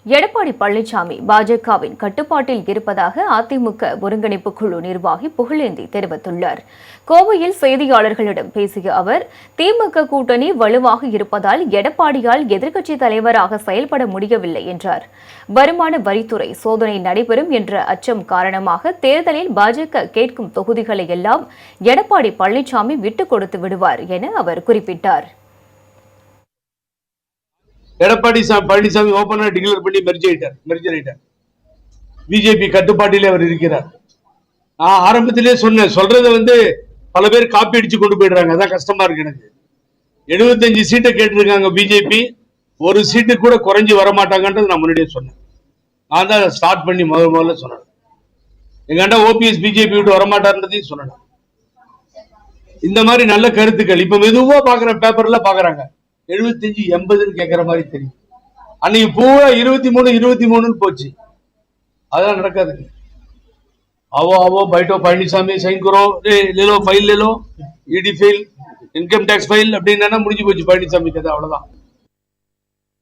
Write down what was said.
எடப்பாடி பழனிசாமி பாஜகவின் கட்டுப்பாட்டில் இருப்பதாக அதிமுக ஒருங்கிணைப்பு குழு நிர்வாகி புகழேந்தி தெரிவித்துள்ளார். கோவையில் செய்தியாளர்களிடம் பேசிய அவர், திமுக கூட்டணி வலுவாக இருப்பதால் எடப்பாடியால் எதிர்க்கட்சித் தலைவராக செயல்பட முடியவில்லை என்றார். வருமான வரித்துறை சோதனை நடைபெறும் என்ற அச்சம் காரணமாக தேர்தலில் பாஜக கேட்கும் தொகுதிகளை எல்லாம் எடப்பாடி பழனிசாமி விட்டுக் கொடுத்து விடுவார் என அவர் குறிப்பிட்டார். எடப்பாடி பழனிசாமி ஓபனா டிக்ளேர் பண்ணி மெர்ஜர் ஆயிட்டார். பிஜேபி கட்டுப்பாட்டிலே அவர் இருக்கிறார். நான் ஆரம்பத்திலே சொன்னேன், சொல்றதை பல பேர் காப்பி அடிச்சு கொண்டு போயிடுறாங்க. அதான் கஷ்டமா இருக்கு எனக்கு. 75 சீட்டை கேட்டிருக்காங்க பிஜேபி, ஒரு சீட்டு கூட குறைஞ்சி வரமாட்டாங்கன்றது நான் முன்னாடியே சொன்னேன். நான் தான் ஸ்டார்ட் பண்ணி முதல்ல சொன்னேன். எங்கண்டா ஓபிஎஸ் பிஜேபி விட்டு வரமாட்டார்ன்றதையும் சொன்னேன். இந்த மாதிரி நல்ல கருத்துக்கள் இப்ப மெதுவா பாக்குற பேப்பர்ல பாக்குறாங்க. 75 80 கேட்கிற மாதிரி தெரியும். அன்னைக்கு பூரா 23 போச்சு. அதெல்லாம் நடக்காது. आवो बैठो பழனிசாமி சைன் करो, ले लो फाइल ले लो, ED file, income tax file அப்படின்னா முடிஞ்சு போச்சு பழனிசாமி கதை. அவ்வளவுதான்.